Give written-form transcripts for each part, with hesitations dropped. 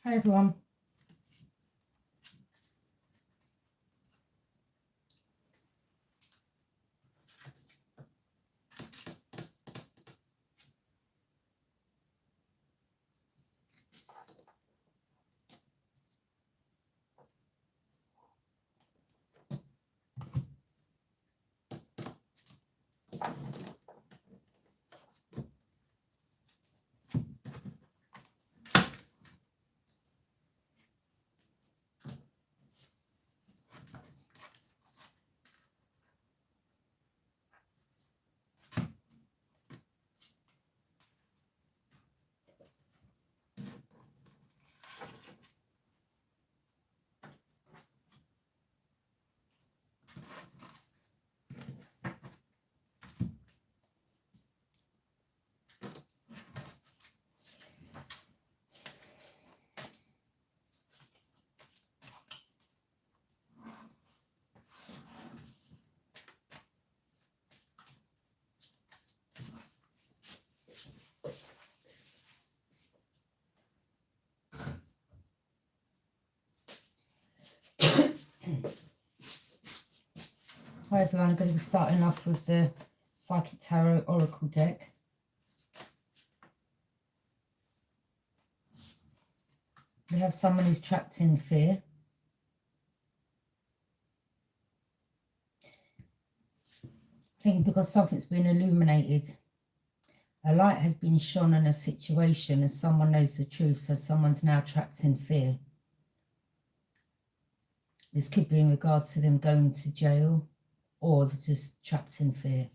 Hi everyone. Hi everyone, I'm going to be starting off with the Psychic Tarot Oracle deck. We have someone who's trapped in fear. I think because something's been illuminated. A light has been shone on a situation and someone knows the truth, so someone's now trapped in fear. This could be in regards to them going to jail or they're just trapped in fear.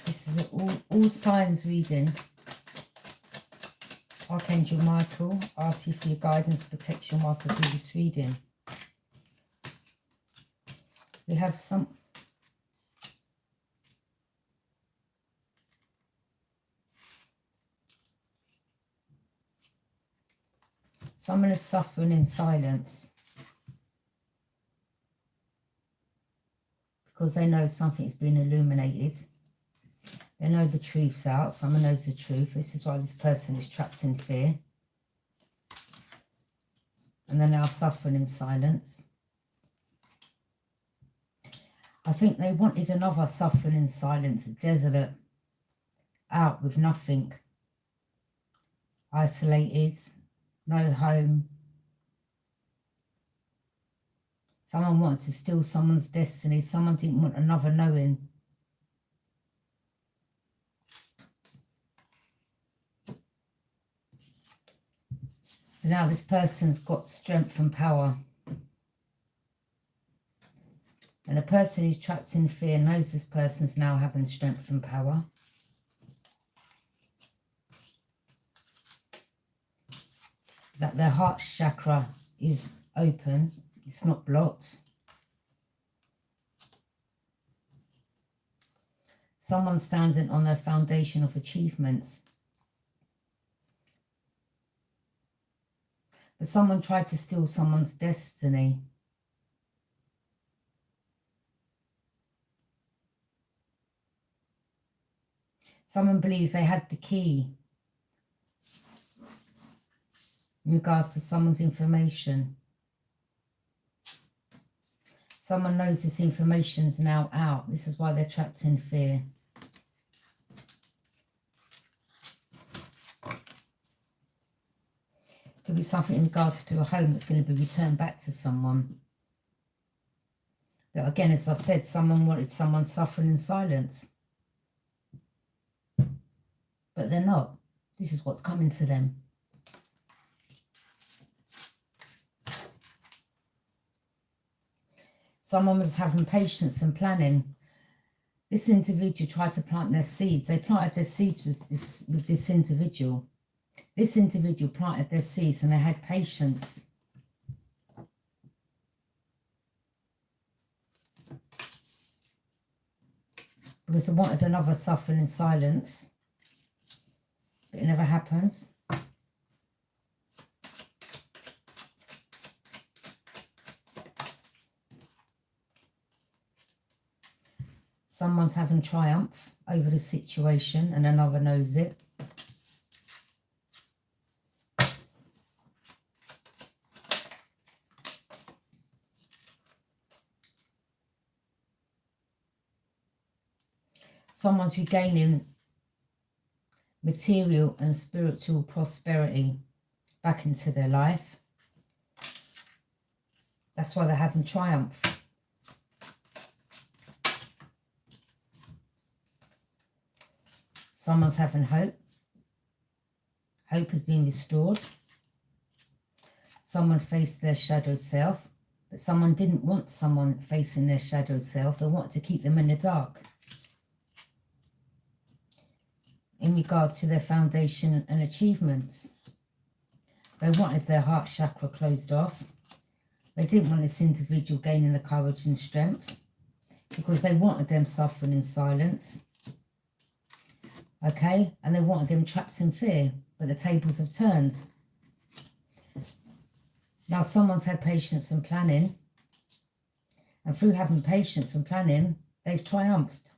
This is all signs reading. Archangel Michael, ask you for your guidance, protection whilst I do this reading. We have someone is suffering in silence because they know something's been illuminated. They know the truth's out. Someone knows the truth. This is why this person is trapped in fear. And they're now suffering in silence. I think they wanted another suffering in silence, desolate, out with nothing, isolated, no home. Someone wanted to steal someone's destiny. Someone didn't want another knowing. But now this person's got strength and power. And the person who's trapped in fear knows this person's now having strength and power. That their heart chakra is open. It's not blocked. Someone standing on their foundation of achievements. But someone tried to steal someone's destiny. Someone believes they had the key in regards to someone's information. Someone knows this information's now out. This is why they're trapped in fear. Could be something in regards to a home that's going to be returned back to someone. But again, as I said, someone wanted someone suffering in silence. But they're not. This is what's coming to them. Someone was having patience and planning. This individual tried to plant their seeds. They planted their seeds with this individual. This individual planted their seeds and they had patience. Because they wanted another suffering in silence. But it never happens. Someone's having triumph over the situation and another knows it. Someone's regaining material and spiritual prosperity back into their life. That's why they're having triumph. Someone's having hope. Hope has been restored. Someone faced their shadow self, but someone didn't want someone facing their shadow self. They wanted to keep them in the dark. In regards to their foundation and achievements, they wanted their heart chakra closed off. They didn't want this individual gaining the courage and strength because they wanted them suffering in silence. Okay, and they wanted them trapped in fear, but the tables have turned. Now someone's had patience and planning, and through having patience and planning, they've triumphed.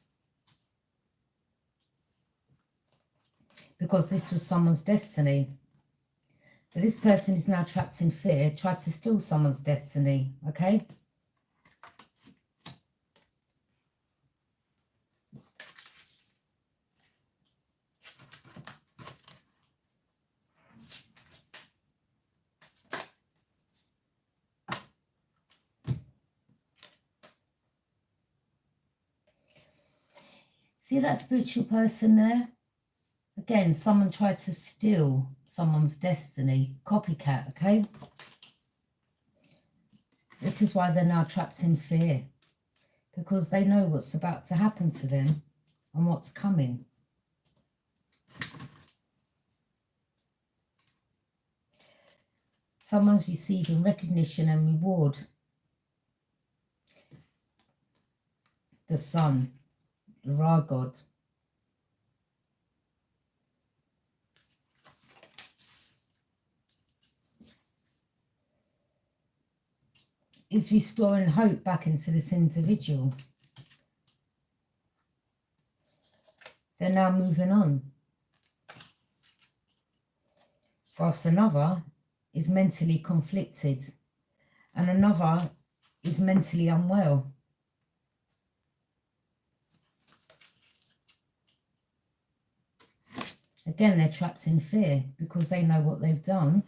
Because this was someone's destiny. But this person is now trapped in fear, tried to steal someone's destiny, okay? See that spiritual person there? Again, someone tried to steal someone's destiny. Copycat, okay? This is why they're now trapped in fear. Because they know what's about to happen to them and what's coming. Someone's receiving recognition and reward. The sun, the Ra God. Is restoring hope back into this individual. They're now moving on. Whilst another is mentally conflicted and another is mentally unwell. Again, they're trapped in fear because they know what they've done.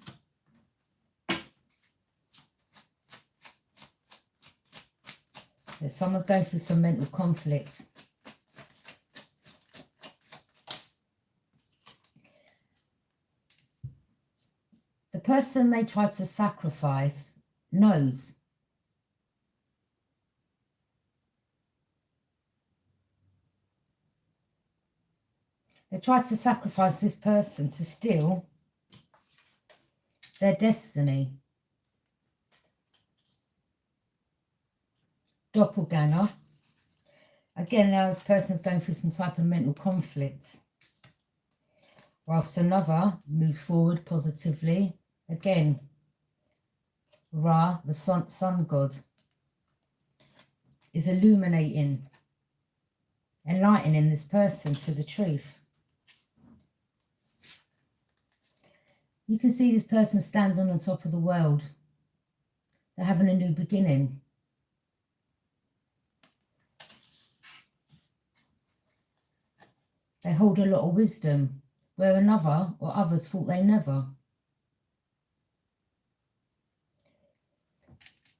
Someone's going through some mental conflict. The person they tried to sacrifice knows. They tried to sacrifice this person to steal their destiny. Doppelganger. Again, now this person's going through some type of mental conflict. Whilst another moves forward positively. Again, Ra, the sun god, is illuminating, enlightening this person to the truth. You can see this person stands on the top of the world. They're having a new beginning. They hold a lot of wisdom, where another or others thought they never.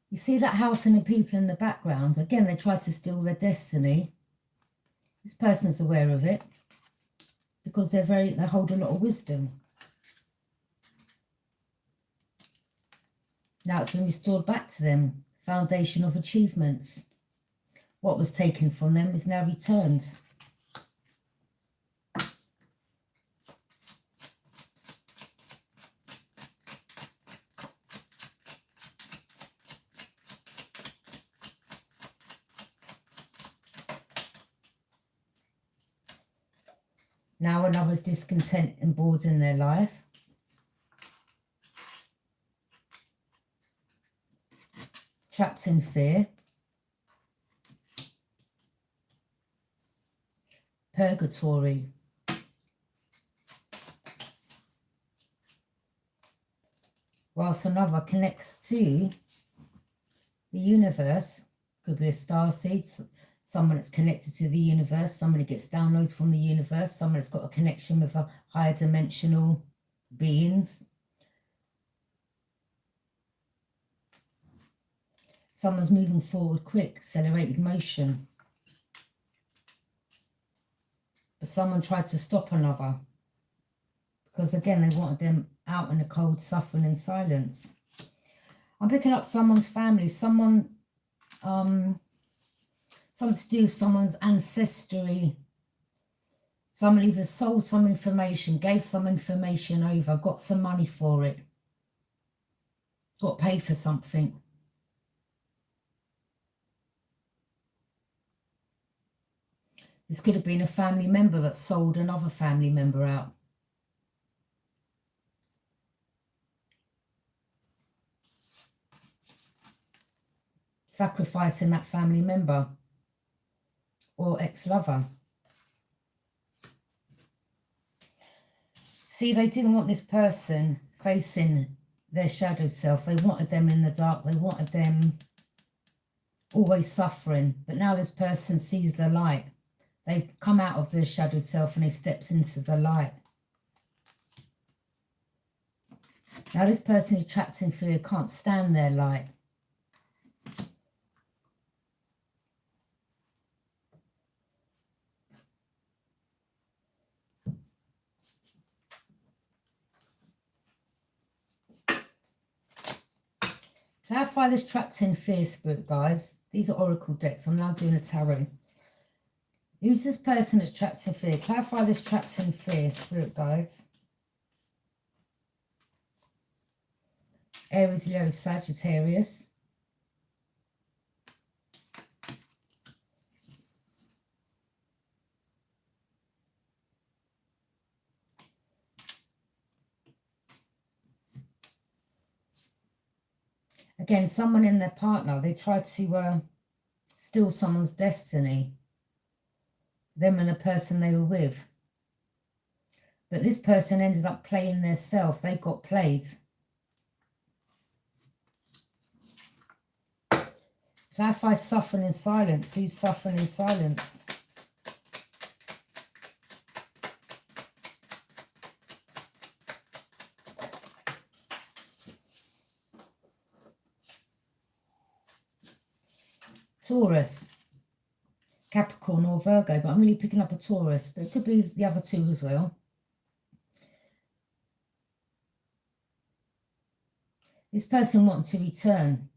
You see that house and the people in the background? Again, they tried to steal their destiny. This person's aware of it because they hold a lot of wisdom. Now it's been restored back to them. Foundation of achievements. What was taken from them is now returned. Now another's discontent and bored in their life. Trapped in fear. purgatory. Whilst another connects to the universe. Could be a starseed, someone that's connected to the universe, someone who gets downloads from the universe, someone that's got a connection with a higher dimensional beings. Someone's moving forward quick, accelerated motion. But someone tried to stop another. Because again, they wanted them out in the cold, suffering in silence. I'm picking up someone's family, something to do with someone's ancestry. Someone either sold some information, gave some information over, got some money for it, got paid for something. This could have been a family member that sold another family member out. Sacrificing that family member or ex-lover. See, they didn't want this person facing their shadow self. They wanted them in the dark. They wanted them always suffering. But now this person sees the light. They've come out of their shadow self and they steps into the light. Now this person is trapped in fear, can't stand their light. Clarify this trapped in fear spirit, guys. These are oracle decks. I'm now doing a tarot. Who's this person that's trapped in fear? Clarify this trapped in fear spirit, guys. Aries, Leo, Sagittarius. Again, someone in their partner, they tried to steal someone's destiny. Them and the person they were with. But this person ended up playing their self. They got played. Clarify suffering in silence. Who's suffering in silence? Taurus, Capricorn or Virgo, but I'm really picking up a Taurus, but it could be the other two as well. This person wanted to return.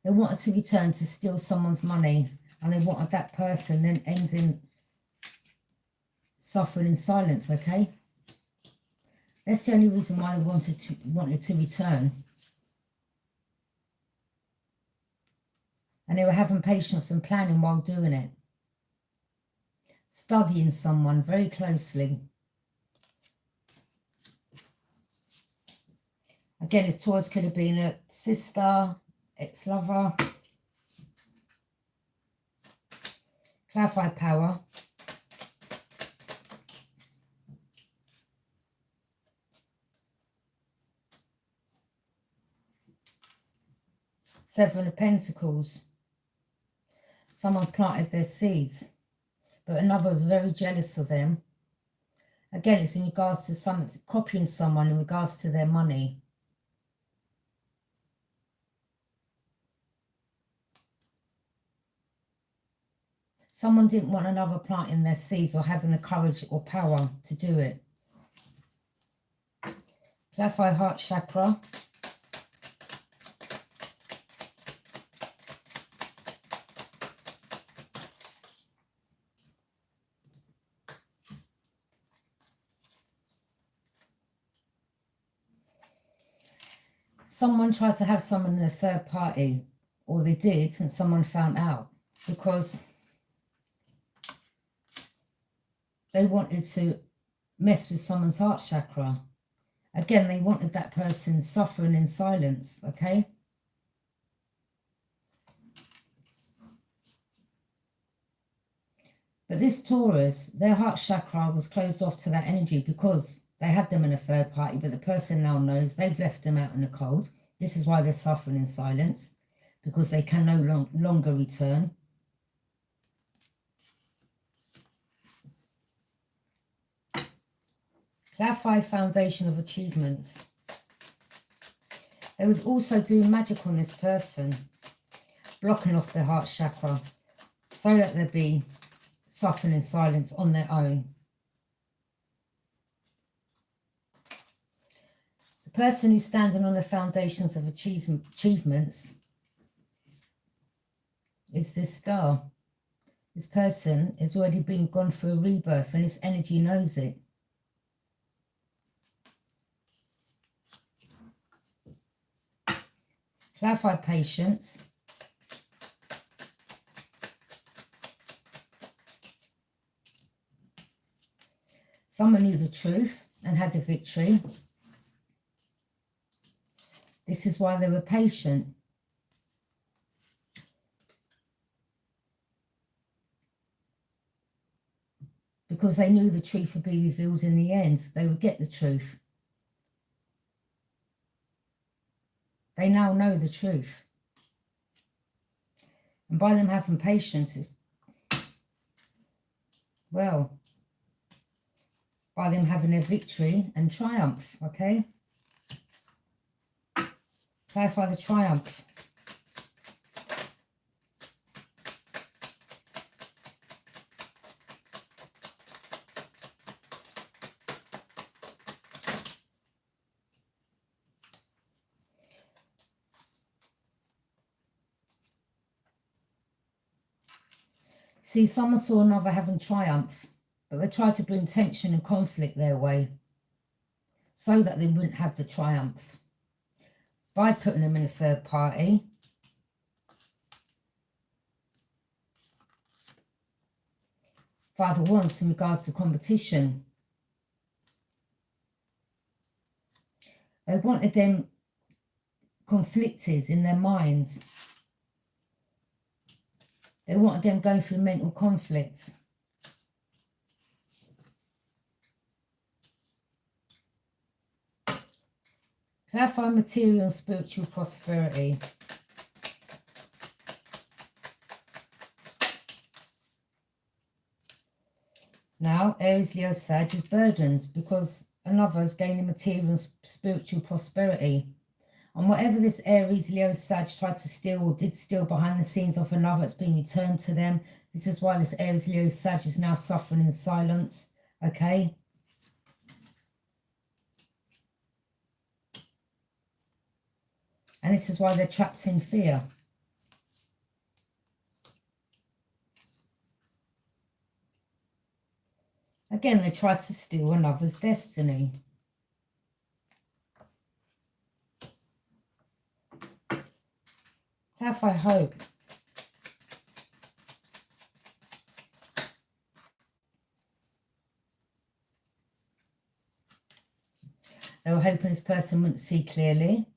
They wanted to return to steal someone's money, and they wanted that person then ends in suffering in silence, okay? That's the only reason why they wanted to return. And they were having patience and planning while doing it. Studying someone very closely. Again, this Taurus could have been a sister, ex-lover. Clarify power. Seven of Pentacles. Someone planted their seeds, but another was very jealous of them. Again, it's in regards to someone copying someone in regards to their money. Someone didn't want another planting their seeds or having the courage or power to do it. Clarify heart chakra. Someone tried to have someone in a third party, or they did, and someone found out because they wanted to mess with someone's heart chakra. Again, they wanted that person suffering in silence, okay? But this Taurus, their heart chakra was closed off to that energy because they had them in a third party, but the person now knows they've left them out in the cold. This is why they're suffering in silence, because they can no longer return. Clarify foundation of achievements. They was also doing magic on this person, blocking off their heart chakra, so that they'd be suffering in silence on their own. The person who's standing on the foundations of achievements is this star. This person has already been gone through a rebirth, and this energy knows it. Clarify patience. Someone knew the truth and had a victory. This is why they were patient. Because they knew the truth would be revealed in the end. They would get the truth. They now know the truth. And by them having patience, it's, well, by them having a victory and triumph, okay? Clarify the triumph. See, someone saw another having triumph, but they tried to bring tension and conflict their way so that they wouldn't have the triumph. By putting them in a third party, Five of Wands in regards to competition. They wanted them conflicted in their minds. They wanted them going through mental conflict. Clarify material and spiritual prosperity. Now, Aries, Leo, Sag is burdens because another is gaining material and spiritual prosperity. And whatever this Aries, Leo, Sag tried to steal or did steal behind the scenes of another, it's being returned to them. This is why this Aries, Leo, Sag is now suffering in silence, okay? And this is why they're trapped in fear. Again, they tried to steal another's destiny. Clarify hope. They were hoping this person wouldn't see clearly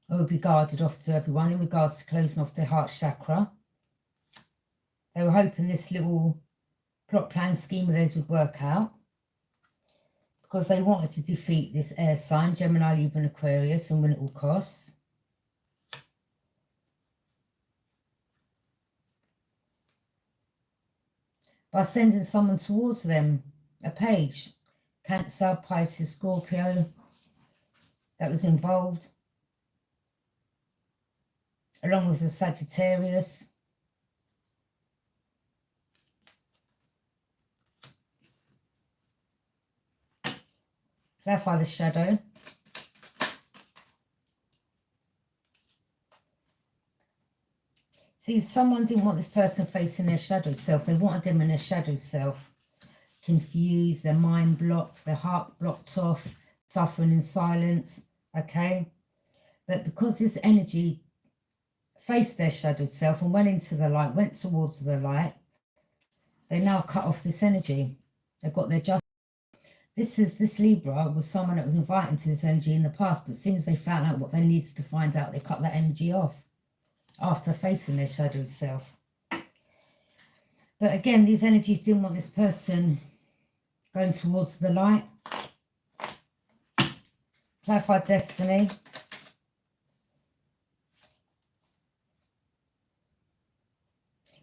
or would be guarded off to everyone in regards to closing off their heart chakra. They were hoping this little plot plan scheme of theirs would work out because they wanted to defeat this air sign, Gemini, Libra and Aquarius, and win at all costs. By sending someone towards them, a page, Cancer, Pisces, Scorpio, that was involved, along with the Sagittarius. Clarify the shadow. See, someone didn't want this person facing their shadow self. They wanted them in their shadow self. Confused, their mind blocked, their heart blocked off, suffering in silence, okay? But because this energy faced their shadow self and went into the light, went towards the light, they now cut off this energy. They've got their justice. This Libra was someone that was invited to this energy in the past, but as soon as they found out what they needed to find out, they cut that energy off after facing their shadow self. But again, these energies didn't want this person going towards the light. Clarify destiny.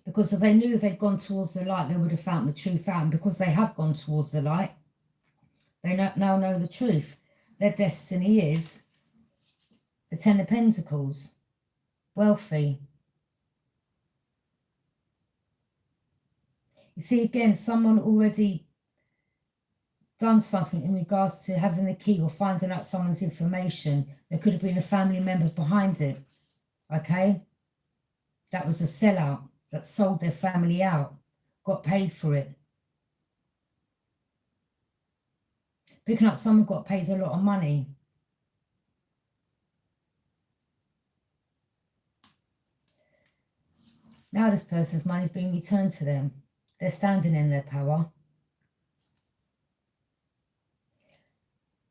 Because if they knew they'd gone towards the light, they would have found the truth out. And because they have gone towards the light, they now know the truth. Their destiny is the Ten of Pentacles, wealthy. You see, again, someone already done something in regards to having the key or finding out someone's information. There could have been a family member behind it, okay? That was a sellout that sold their family out, got paid for it. Picking up someone got paid a lot of money. Now this person's money is being returned to them. They're standing in their power.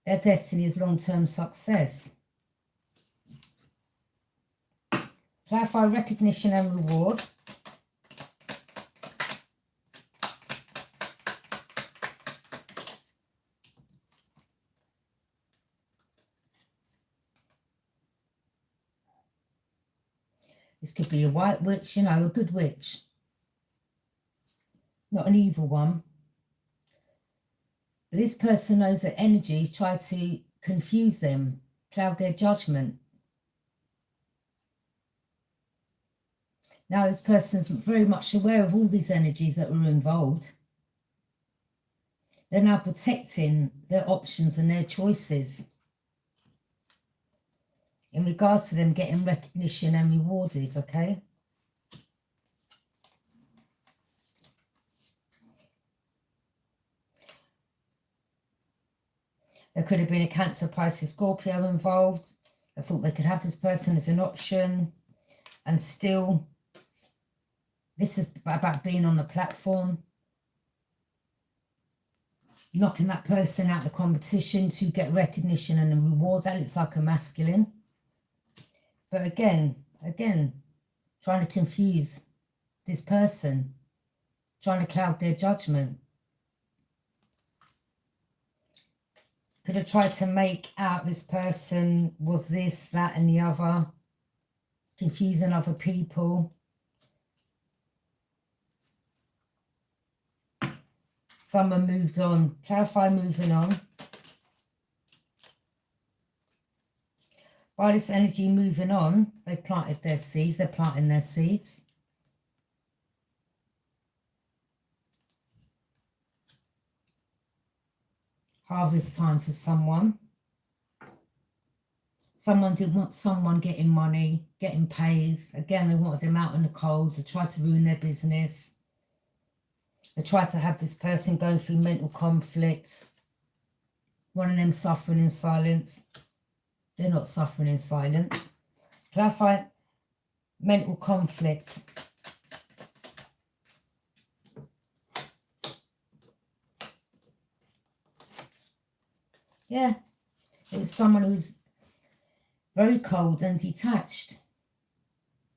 Their destiny is long-term success. Clarify recognition and reward. This could be a white witch, you know, a good witch. Not an evil one. But this person knows that energies try to confuse them, cloud their judgment. Now this person's very much aware of all these energies that were involved. They're now protecting their options and their choices in regards to them getting recognition and rewarded, okay? There could have been a Cancer, Pisces, Scorpio involved. They thought they could have this person as an option. And still, this is about being on the platform. Knocking that person out of the competition to get recognition and the rewards. That looks like a masculine. But again, trying to confuse this person. Trying to cloud their judgment. Could have tried to make out this person was this, that, and the other. Confusing other people. Someone moved on. Clarify moving on. By this energy moving on, they planted their seeds. They're planting their seeds. Harvest time for someone. Someone didn't want someone getting money, getting paid. Again, they wanted them out in the cold. They tried to ruin their business. They tried to have this person going through mental conflict. One of them suffering in silence. They're not suffering in silence. Clarify mental conflict. Yeah, it was someone who's very cold and detached,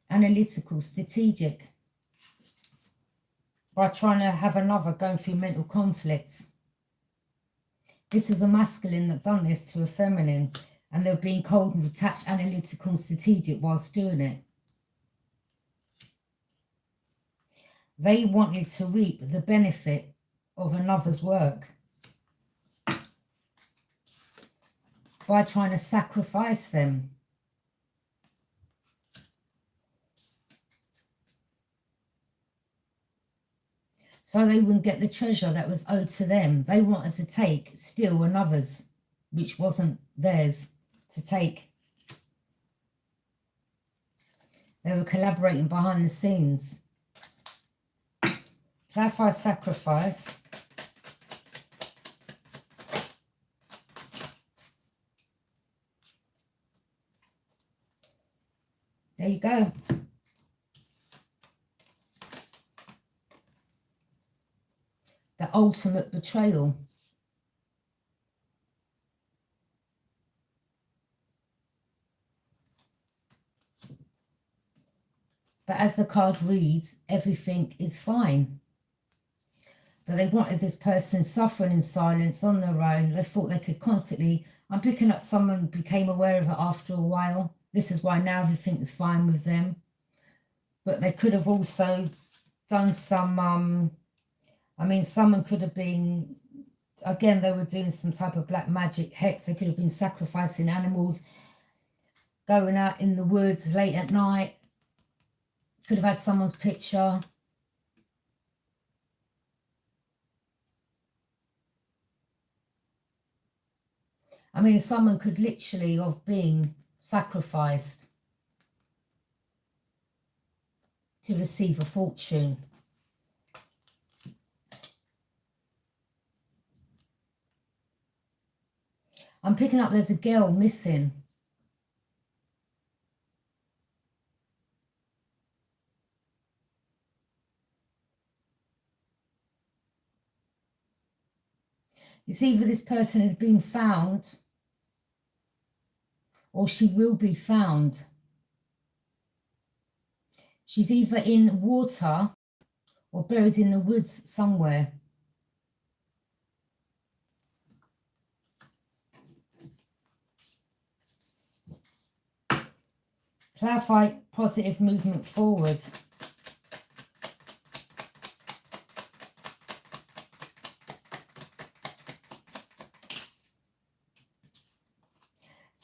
analytical, strategic. By trying to have another going through mental conflict. This was a masculine that done this to a feminine, and they were being cold and detached, analytical and strategic whilst doing it. They wanted to reap the benefit of another's work by trying to sacrifice them. So they wouldn't get the treasure that was owed to them. They wanted to steal another's, which wasn't theirs to take. They were collaborating behind the scenes. Clarify sacrifice. There you go. The ultimate betrayal. But as the card reads, everything is fine. That they wanted this person suffering in silence on their own. They thought they could constantly... I'm picking up someone became aware of it after a while. This is why now everything is fine with them. But they could have also done some... I mean, someone could have been... Again, they were doing some type of black magic hex. They could have been sacrificing animals, going out in the woods late at night. Could have had someone's picture. I mean, someone could literally have been sacrificed to receive a fortune. I'm picking up there's a girl missing. It's either this person is being found or she will be found. She's either in water or buried in the woods somewhere. Clarify positive movement forward.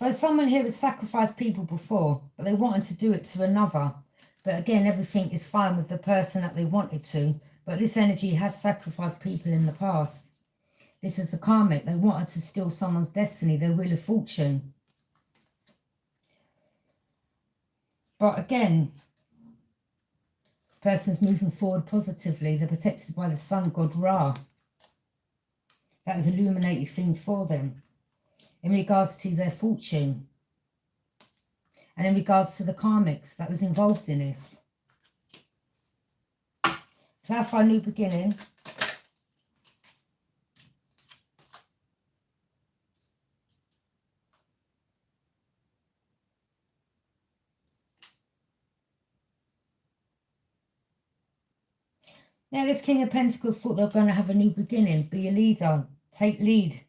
So someone here has sacrificed people before, but they wanted to do it to another. But again, everything is fine with the person that they wanted to. But this energy has sacrificed people in the past. This is a karmic. They wanted to steal someone's destiny, their wheel of fortune. But again, the person's moving forward positively. They're protected by the sun god Ra. That has illuminated things for them in regards to their fortune. And in regards to the karmics that was involved in this. Clarify new beginning. Now this King of Pentacles thought they were going to have a new beginning. Be a leader. Take lead.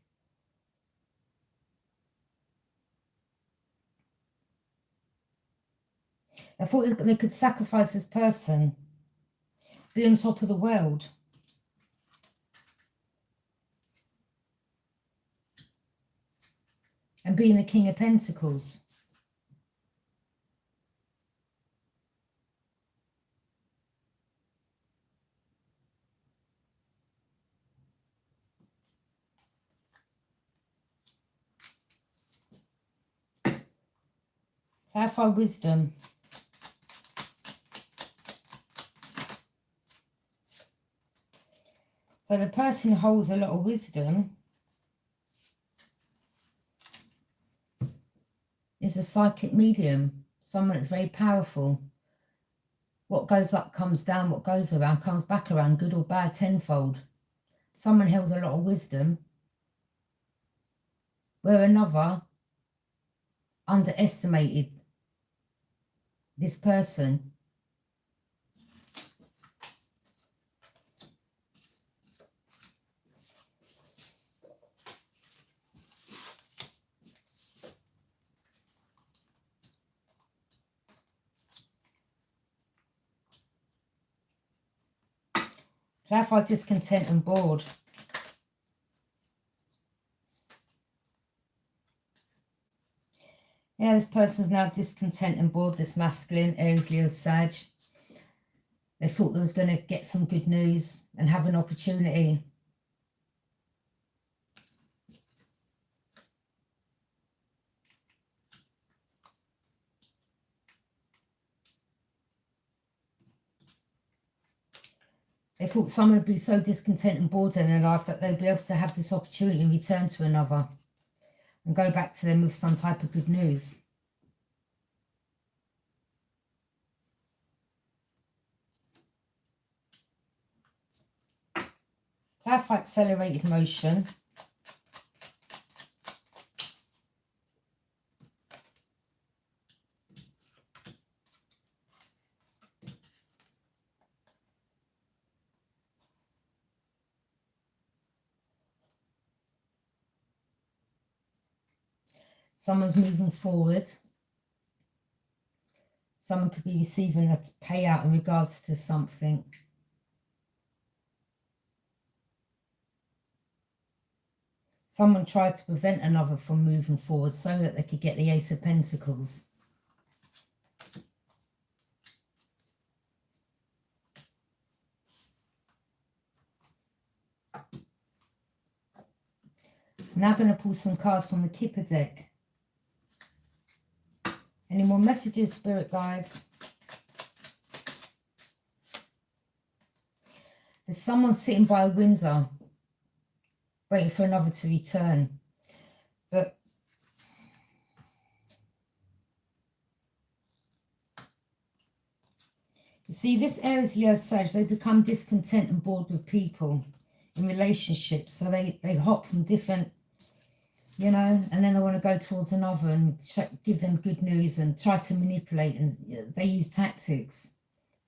I thought they could sacrifice this person, be on top of the world. And being the King of Pentacles. Clarify wisdom. So the person holds a lot of wisdom. Is a psychic medium. Someone that's very powerful. What goes up comes down. What goes around comes back around. Good or bad, tenfold. Someone held a lot of wisdom. Where another underestimated this person. Clarify discontent and bored. Yeah, this person's now discontent and bored, this masculine, Aries, Leo, Sag. They thought they was going to get some good news and have an opportunity. They thought someone would be so discontent and bored in their life that they'd be able to have this opportunity and return to another and go back to them with some type of good news. Clarify accelerated motion. Someone's moving forward. Someone could be receiving a payout in regards to something. Someone tried to prevent another from moving forward so that they could get the Ace of Pentacles. Now I'm going to pull some cards from the Kipper deck. Any more messages, Spirit guides? There's someone sitting by a window waiting for another to return. But you see, this Aries, Leo, Sag, they become discontent and bored with people in relationships. So they hop from different, you know, and then they want to go towards another and give them good news and try to manipulate. And they use tactics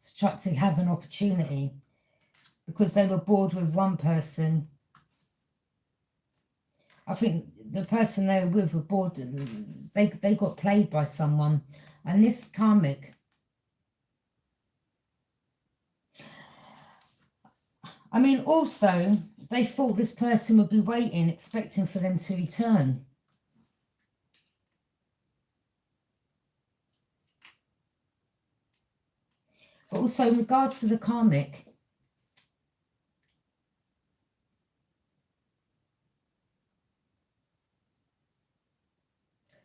to try to have an opportunity because they were bored with one person. I think the person they were with were bored. They got played by someone. And this karmic, I mean, also, they thought this person would be waiting, expecting for them to return. But also, in regards to the karmic,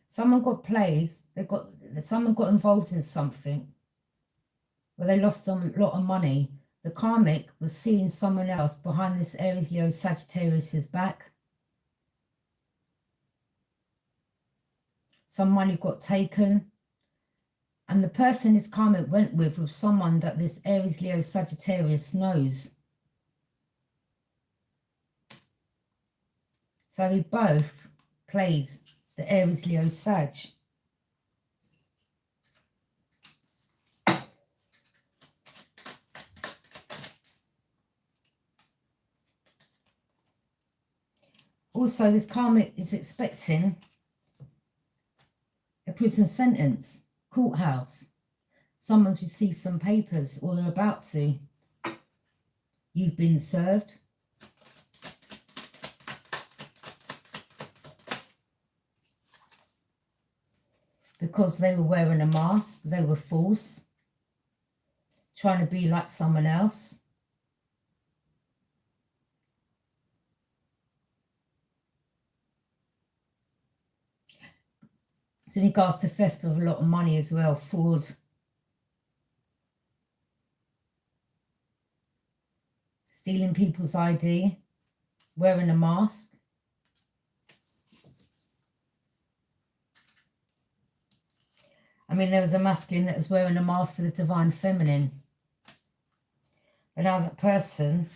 someone got played, someone got involved in something where they lost a lot of money. The karmic was seeing someone else behind this Aries, Leo, Sagittarius's back. Some money got taken. And the person this karmic went with was someone that this Aries, Leo, Sagittarius knows. So they both played the Aries, Leo, Sag. Also, this karmic is expecting a prison sentence, courthouse. Someone's received some papers or they're about to. You've been served. Because they were wearing a mask, they were false, trying to be like someone else. So in regards to theft of a lot of money as well, fraud. Stealing people's ID, wearing a mask. I mean, there was a masculine that was wearing a mask for the divine feminine. But now that person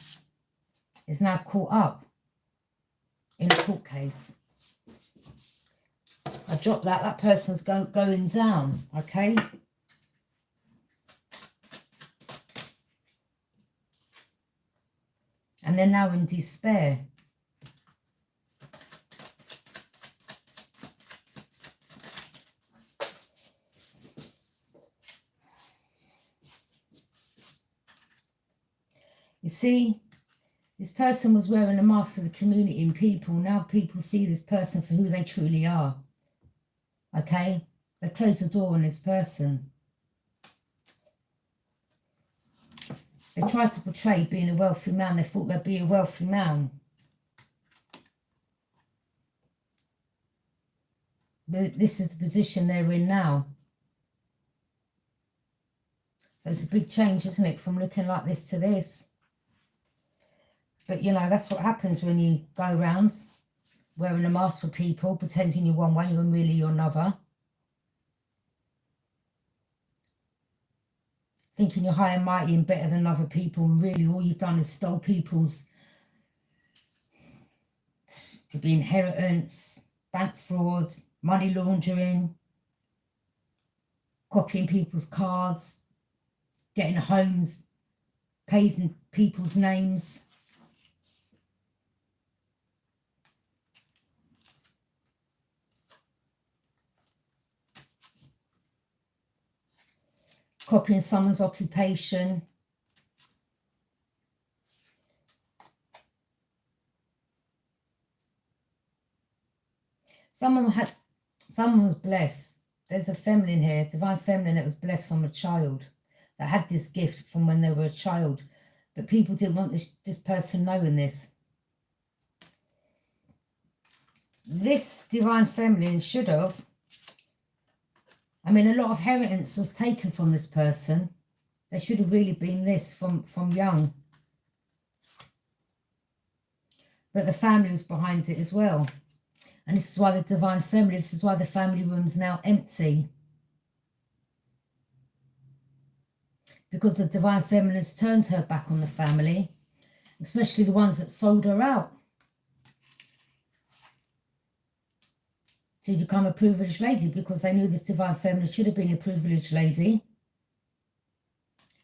is now caught up in a court case. I dropped that. That person's going down, okay? And they're now in despair. You see, this person was wearing a mask for the community and people. Now people see this person for who they truly are. Okay? They closed the door on this person. They tried to portray being a wealthy man. They thought they'd be a wealthy man. But this is the position they're in now. So it's a big change, isn't it? From looking like this to this. But, you know, that's what happens when you go around wearing a mask for people, pretending you're one way when really you're another. Thinking you're high and mighty and better than other people, and really all you've done is stole people's, could be inheritance, bank fraud, money laundering, copying people's cards, getting homes, paying people's names. copying someone's occupation. Someone was blessed. There's a feminine here, divine feminine, that was blessed from a child, that had this gift from when they were a child. But people didn't want this person knowing this. This divine feminine should have, I mean, a lot of inheritance was taken from this person. There should have really been this from young. But the family was behind it as well. And this is why the divine feminine, this is why the family room's now empty. Because the divine feminine has turned her back on the family, especially the ones that sold her out to become a privileged lady, because they knew this divine feminine should have been a privileged lady.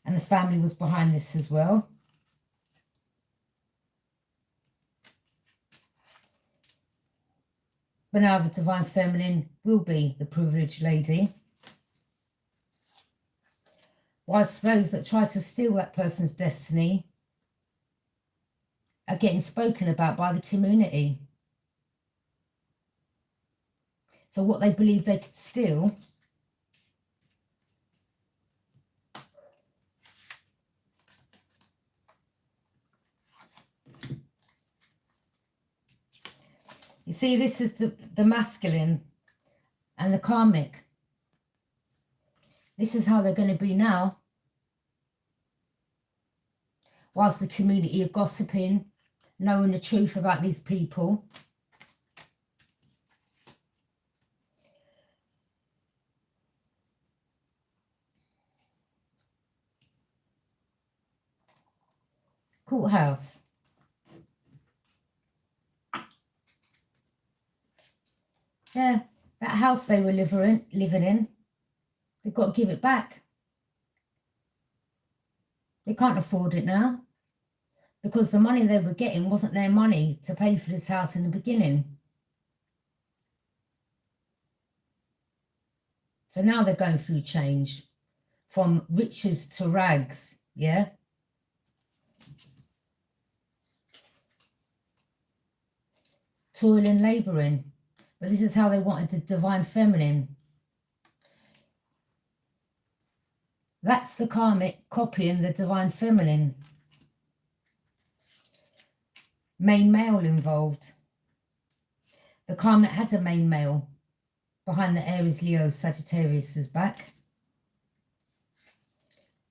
And the family was behind this as well. But now the divine feminine will be the privileged lady. Whilst those that try to steal that person's destiny are getting spoken about by the community. So what they believe they could steal, you see, this is the masculine and the karmic. This is how they're going to be now. Whilst the community are gossiping, knowing the truth about these people. Courthouse. Yeah, that house they were living in, they've got to give it back. They can't afford it now, because the money they were getting wasn't their money to pay for this house in the beginning. So now they're going through change, from riches to rags, yeah? Toil and labouring. But this is how they wanted the divine feminine. That's the karmic copying the divine feminine. Main male involved. The karmic had a main male behind the Aries, Leo, Sagittarius's back.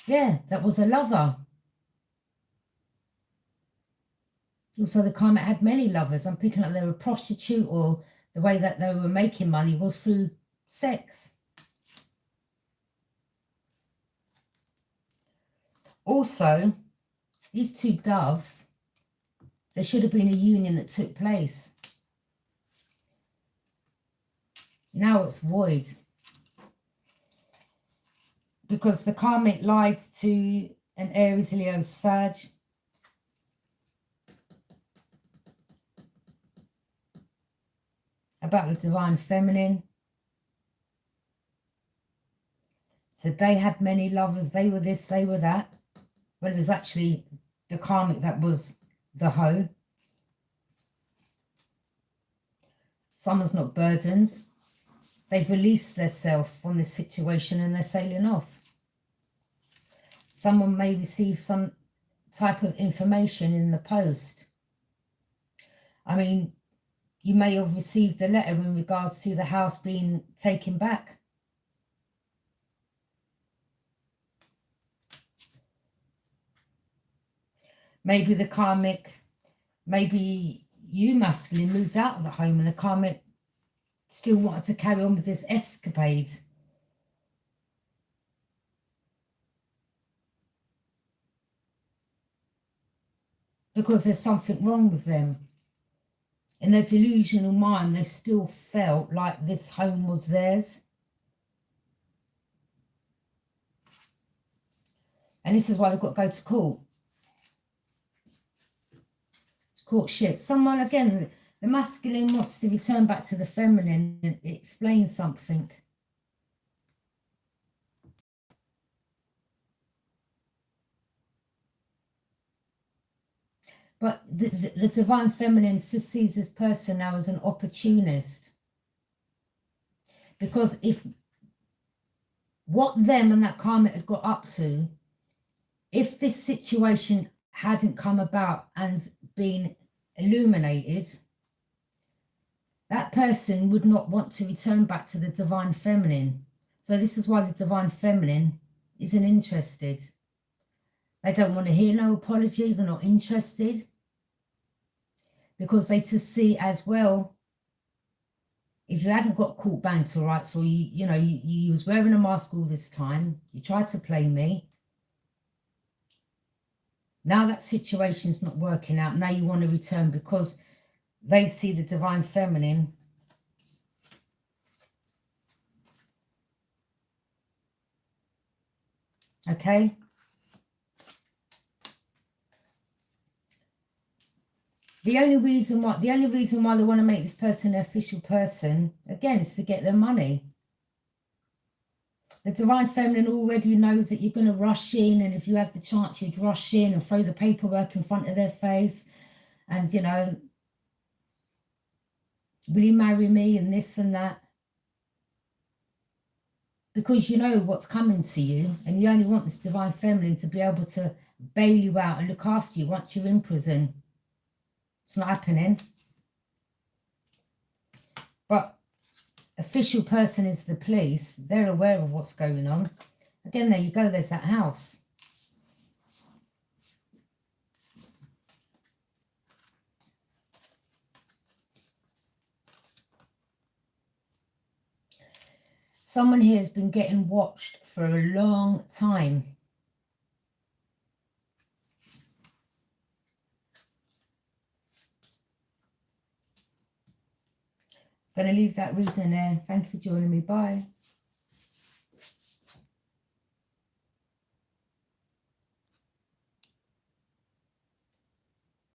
Yeah, that was a lover. Also, the karmic had many lovers. I'm picking up they were a prostitute, or the way that they were making money was through sex. Also, these two doves, there should have been a union that took place. Now it's void. Because the karmic lied to an Aries, Leo, Sag. About the divine feminine. So they had many lovers, they were this, they were that. But it was actually the karmic that was the hoe. Someone's not burdened. They've released themselves from this situation and they're sailing off. Someone may receive some type of information in the post. I mean, you may have received a letter in regards to the house being taken back. Maybe the karmic, maybe you masculine moved out of the home and the karmic still wanted to carry on with this escapade. Because there's something wrong with them. In their delusional mind, they still felt like this home was theirs. And this is why they've got to go to court. Courtship. Someone, again, the masculine wants to return back to the feminine and explain something. But the divine feminine sees this person now as an opportunist. Because if what them and that karma had got up to, if this situation hadn't come about and been illuminated, that person would not want to return back to the divine feminine. So this is why the divine feminine isn't interested. They don't want to hear no apology. They're not interested. Because they just see as well, if you hadn't got caught banked, all right, so you was wearing a mask all this time, you tried to play me. Now that situation's not working out. Now you want to return because they see the divine feminine. Okay? The only reason why they want to make this person an official person, again, is to get their money. The divine feminine already knows that you're going to rush in, and if you have the chance, you'd rush in and throw the paperwork in front of their face and, will you marry me and this and that? Because you know what's coming to you, and you only want this divine feminine to be able to bail you out and look after you once you're in prison. It's not happening. But official person is the police. They're aware of what's going on. Again, there you go. There's that house. Someone here has been getting watched for a long time. Going to leave that reading there. Thank you for joining me. Bye.